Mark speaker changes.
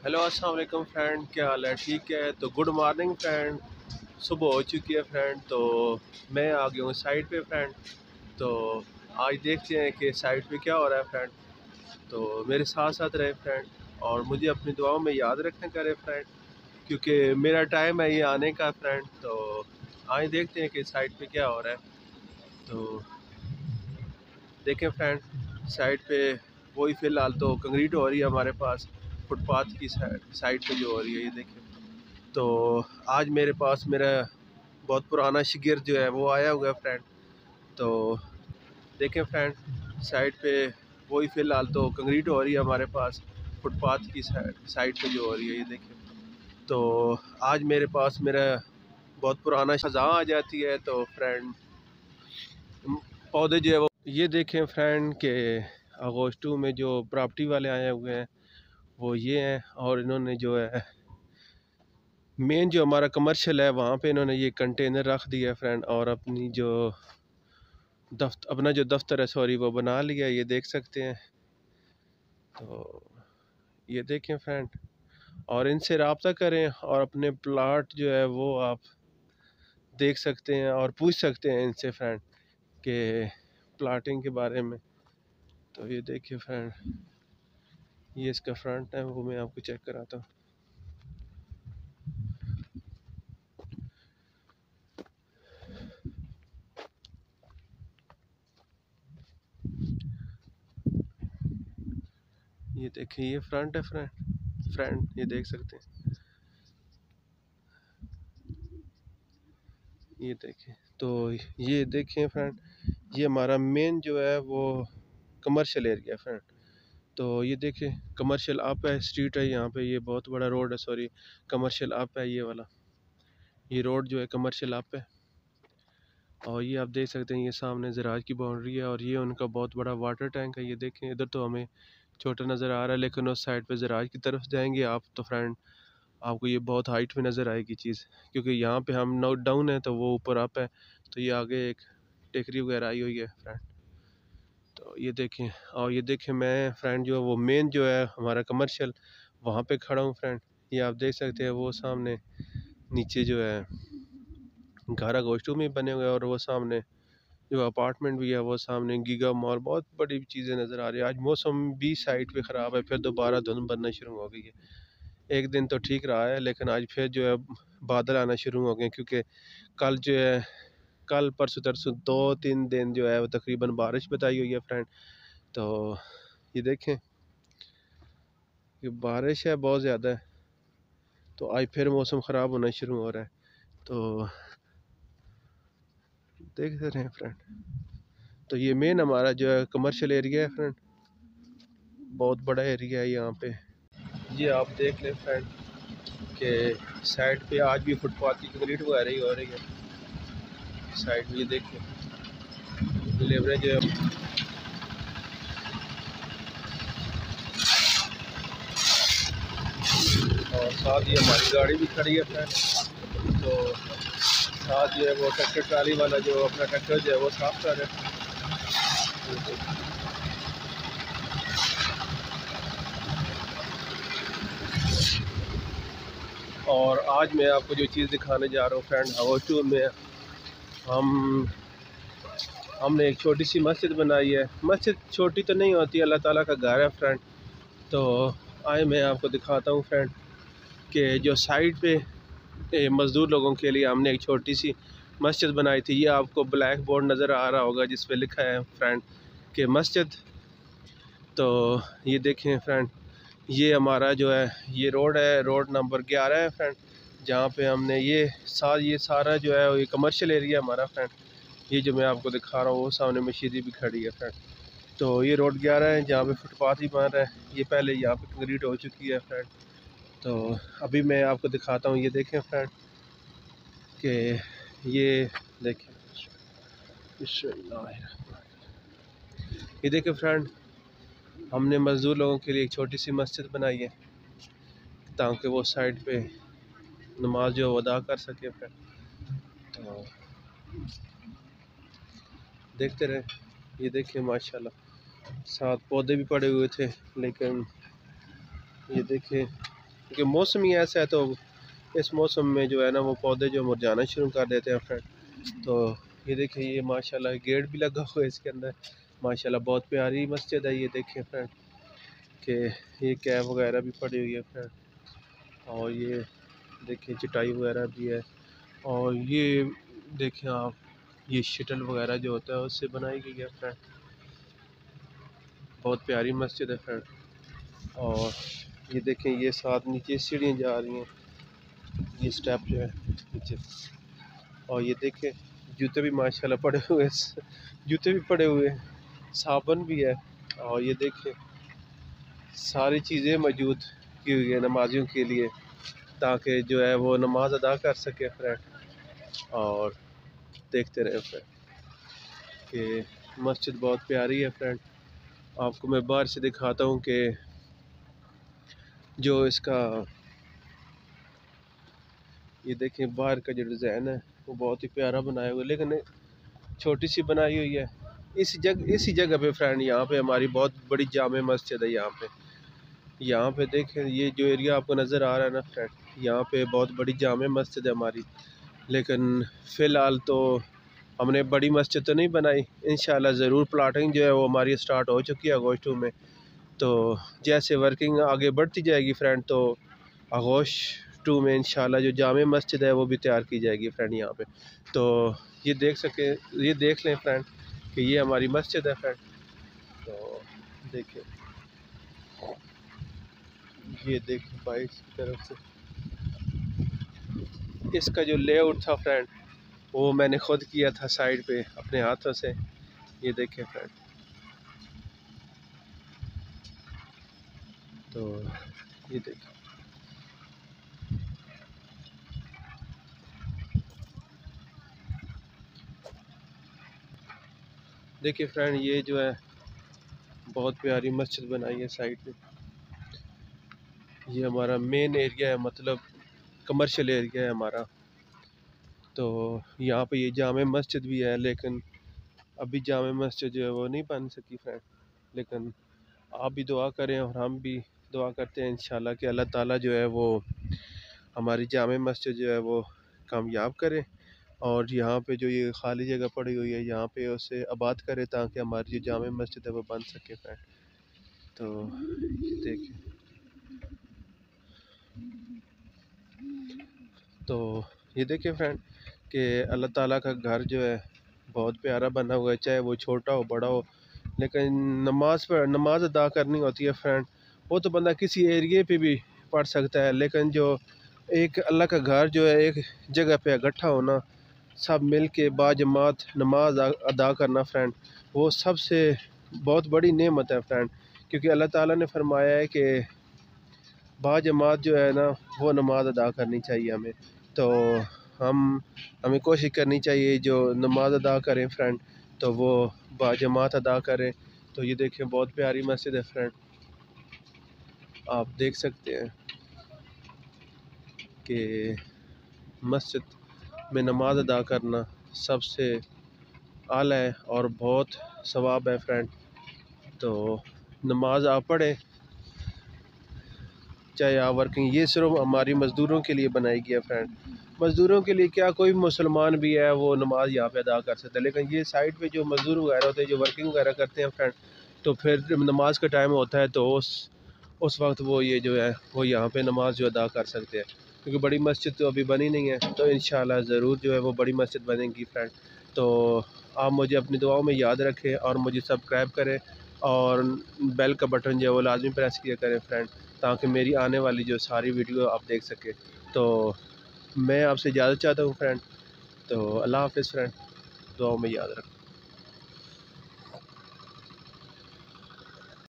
Speaker 1: Hello अस्सलाम वालेकुम friend, क्या हाल है? ठीक है। तो गुड मॉर्निंग फ्रेंड। सुबह हो चुकी है फ्रेंड। तो मैं आ गया हूँ साइड पे फ्रेंड। तो आज देखते हैं कि साइड पे क्या हो रहा है फ्रेंड। तो मेरे साथ साथ रहे फ्रेंड और मुझे अपनी दुआओं में याद रखने करे फ्रेंड, क्योंकि मेरा टाइम है ये आने का फ्रेंड। तो आज देखते हैं कि साइड पे क्या हो रहा है। तो देखें फ्रेंड, साइड पे वही फ़िलहाल तो कंक्रीट हो रही है हमारे पास, फुटपाथ की साइड पे जो हो रही है ये देखें। तो आज मेरे पास मेरा बहुत पुराना शागिर्द जो है वो आया हुआ है फ्रेंड। तो देखें फ्रेंड, साइड पे वही फ़िलहाल तो कंक्रीट हो रही है हमारे पास, फुटपाथ की साइड पे जो हो रही है ये देखें। तो आज मेरे पास मेरा बहुत पुराना ख़ज़ां आ जाती है। तो फ्रेंड पौधे जो है वो ये देखें फ्रेंड के अगोस्टू में जो प्रॉपर्टी वाले आए हुए हैं वो ये हैं। और इन्होंने जो है मेन जो हमारा कमर्शियल है वहाँ पे इन्होंने ये कंटेनर रख दिया है फ्रेंड, और अपनी जो अपना जो दफ्तर है सॉरी वो बना लिया, ये देख सकते हैं। तो ये देखें फ्रेंड, और इनसे रब्ता करें और अपने प्लाट जो है वो आप देख सकते हैं और पूछ सकते हैं इनसे फ्रेंड के प्लाटिंग के बारे में। तो ये देखिए फ्रेंड, ये इसका फ्रंट है, वो मैं आपको चेक कराता हूँ। ये देखिए ये फ्रंट है फ्रेंड ये देख सकते हैं। ये देखें। तो ये देखें फ्रेंड, ये हमारा मेन जो है वो कमर्शियल एरिया फ्रेंड। तो ये देखें कमर्शियल अप है, स्ट्रीट है यहाँ पे, ये बहुत बड़ा रोड है सॉरी, कमर्शियल अप है ये वाला। ये रोड जो है कमर्शियल अप है। और ये आप देख सकते हैं, ये सामने ज़राज की बाउंड्री है और ये उनका बहुत बड़ा वाटर टैंक है। ये देखें इधर तो हमें छोटा नज़र आ रहा है, लेकिन उस साइड पे ज़राज की तरफ जाएंगे आप तो फ्रेंड आपको ये बहुत हाइट में नज़र आएगी चीज़, क्योंकि यहाँ पे हम नोट डाउन है तो वो ऊपर अप है। तो ये आगे एक टेकरी वगैरह आई हुई है फ्रेंड। तो ये देखें, और ये देखें मैं फ्रेंड जो है वो मेन जो है हमारा कमर्शियल वहाँ पे खड़ा हूँ फ्रेंड। ये आप देख सकते हैं, वो सामने नीचे जो है घर गोश्तों में बने हुए हैं, और वो सामने जो अपार्टमेंट भी है वो सामने गीगा मॉल, बहुत बड़ी चीज़ें नज़र आ रही है। आज मौसम भी साइड पे ख़राब है, फिर दोबारा धुंध बनना शुरू हो गई है। एक दिन तो ठीक रहा है, लेकिन आज फिर जो है बादल आना शुरू हो गए, क्योंकि कल जो है कल परसों तरसों 2-3 दिन जो है वो तकरीबन बारिश बताई हुई है फ्रेंड। तो ये देखें, ये बारिश है बहुत ज़्यादा है। तो आज फिर मौसम ख़राब होना शुरू हो रहा है। तो देखते रहें फ्रेंड। तो ये मेन हमारा जो है कमर्शियल एरिया है फ्रेंड, बहुत बड़ा एरिया है यहाँ पे। ये आप देख लें फ्रेंड के साइड पे आज भी फुटपाथ की कंक्रीट वगैरह ही हो रही है साइड में। ये देखें लेबर जो है, और साथ ही हमारी गाड़ी भी खड़ी है फ्रेंड। तो साथ जो है वो ट्रैक्टर ट्राली वाला जो अपना ट्रैक्टर जो है वो साफ कर रहे हैं। और आज मैं आपको जो चीज़ दिखाने जा रहा हूँ फ्रेंड, हाउस टूर में हम हमने एक छोटी सी मस्जिद बनाई है। मस्जिद छोटी तो नहीं होती, अल्लाह ताला का घर है फ्रेंड। तो आए मैं आपको दिखाता हूँ फ्रेंड कि जो साइड पे मज़दूर लोगों के लिए हमने एक छोटी सी मस्जिद बनाई थी। ये आपको ब्लैक बोर्ड नज़र आ रहा होगा जिस पे लिखा है फ्रेंड कि मस्जिद। तो ये देखें फ्रेंड, ये हमारा जो है ये रोड है, रोड नंबर 11 है फ्रेंड, जहाँ पे हमने ये सारा जो है ये कमर्शियल एरिया हमारा फ्रेंड। ये जो मैं आपको दिखा रहा हूँ वो सामने मशीनरी भी खड़ी है फ्रेंड। तो ये रोड 11 है जहाँ पे फुटपाथ ही बन रहा है। ये पहले यहाँ पे कंक्रीट हो चुकी है फ्रेंड। तो अभी मैं आपको दिखाता हूँ, ये देखें फ्रेंड कि ये देखें, ये देखें फ्रेंड, हमने मज़दूर लोगों के लिए एक छोटी सी मस्जिद बनाई है ताकि वो साइड पे नमाज जो अदा कर सके फ्रेंड। तो देखते रहे। ये देखें माशाल्लाह, साथ पौधे भी पड़े हुए थे, लेकिन ये देखें क्योंकि मौसम ही ऐसा है, तो इस मौसम में जो है ना वो पौधे जो मुरझाना शुरू कर देते हैं फ्रेंड। तो ये देखिए, ये माशाल्लाह गेट भी लगा हुआ है इसके अंदर, माशाल्लाह बहुत प्यारी मस्जिद है। ये देखिए फ्रेंड कि ये कैब वगैरह भी पड़ी हुई है फ्रेंड, और ये देखिए चटाई वगैरह भी है, और ये देखें आप, ये शटल वगैरह जो होता है उससे बनाई गई है फ्रेंड। बहुत प्यारी मस्जिद है फ्रेंड। और ये देखें, ये साथ नीचे सीढ़ियाँ जा रही हैं, ये स्टेप जो है नीचे। और ये देखें जूते भी माशाल्लाह पड़े हुए हैं, जूते भी पड़े हुए हैं, साबुन भी है। और ये देखें सारी चीज़ें मौजूद की हुई है नमाजियों के लिए, ताकि जो है वो नमाज अदा कर सके फ्रेंड। और देखते रहे फ्रेंड कि मस्जिद बहुत प्यारी है फ्रेंड। आपको मैं बाहर से दिखाता हूँ कि जो इसका, ये देखें बाहर का जो डिज़ाइन है वो बहुत ही प्यारा बनाया हुआ है, लेकिन छोटी सी बनाई हुई है। इसी जगह पे फ्रेंड, यहाँ पे हमारी बहुत बड़ी जामे मस्जिद है। यहाँ पे देखें, ये जो एरिया आपको नज़र आ रहा है ना फ्रेंड, यहाँ पे बहुत बड़ी जामे मस्जिद है हमारी। लेकिन फ़िलहाल तो हमने बड़ी मस्जिद तो नहीं बनाई, इंशाल्लाह ज़रूर प्लाटिंग जो है वो हमारी स्टार्ट हो चुकी है अगस्त में। तो जैसे वर्किंग आगे बढ़ती जाएगी फ्रेंड, तो अगस्त में इंशाल्लाह जो जामे मस्जिद है वो भी तैयार की जाएगी फ्रेंड यहाँ पे। तो ये देख लें फ्रेंड कि ये हमारी मस्जिद है फ्रेंड। तो देखिए, ये देखिए बाइक की तरफ से इसका जो लेआउट था फ्रेंड, वो मैंने खुद किया था साइड पे अपने हाथों से। ये देखें फ्रेंड, तो ये देखिए फ्रेंड, ये जो है बहुत प्यारी मस्जिद बनाई है साइड पे। ये हमारा मेन एरिया है, मतलब कमर्शियल एरिया है हमारा। तो यहाँ पे ये जामे मस्जिद भी है, लेकिन अभी जामे मस्जिद जो है वो नहीं बन सकी फ्रेंड। लेकिन आप भी दुआ करें और हम भी दुआ करते हैं इंशाल्लाह कि अल्लाह ताला जो है वो हमारी जामे मस्जिद जो है वो कामयाब करे, और यहाँ पे जो ये खाली जगह पड़ी हुई है यहाँ पे उसे आबाद करे, ताकि हमारी जो जामे मस्जिद है वो बन सके फ्रेंड। तो देखिए, तो ये देखिए फ्रेंड कि अल्लाह ताला का घर जो है बहुत प्यारा बना हुआ है, चाहे वो छोटा हो बड़ा हो। लेकिन नमाज अदा करनी होती है फ्रेंड, वो तो बंदा किसी एरिए पे भी पढ़ सकता है, लेकिन जो एक अल्लाह का घर जो है एक जगह पे इकट्ठा होना, सब मिल के बाजमात नमाज अदा करना फ्रेंड, वो सबसे बहुत बड़ी नेमत है फ्रेंड। क्योंकि अल्लाह ताला ने फरमाया है कि बाजमात जो है ना वो नमाज अदा करनी चाहिए हमें। तो हम हमें कोशिश करनी चाहिए जो नमाज अदा करें फ्रेंड, तो वो बाजमात अदा करें। तो ये देखें बहुत प्यारी मस्जिद है फ्रेंड, आप देख सकते हैं कि मस्जिद में नमाज अदा करना सबसे आला है और बहुत सवाब है फ्रेंड। तो नमाज आप पढ़ें चाहे आप वर्किंग, ये सिर्फ हमारी मज़दूरों के लिए बनाई गई है फ्रेंड। मज़दूरों के लिए क्या, कोई मुसलमान भी है वो नमाज यहाँ पे अदा कर सकता है, लेकिन ये साइड पे जो मज़दूर वगैरह होते हैं जो वर्किंग वगैरह करते हैं फ्रेंड, तो फिर नमाज का टाइम होता है तो उस वक्त वो ये जो है वो यहाँ पे नमाज जो अदा कर सकते हैं। क्योंकि बड़ी मस्जिद तो अभी बनी नहीं है, तो इंशाल्लाह ज़रूर जो है वो बड़ी मस्जिद बनेगी फ्रेंड। तो आप मुझे अपनी दुआओं में याद रखें और मुझे सब्सक्राइब करें, और बेल का बटन जो है वो लाजमी प्रेस किया करें फ्रेंड, ताकि मेरी आने वाली जो सारी वीडियो आप देख सकें। तो मैं आपसे इजाज़त चाहता हूँ फ्रेंड। तो अल्लाह हाफ़िज़ फ्रेंड, दुआओं में याद रखें।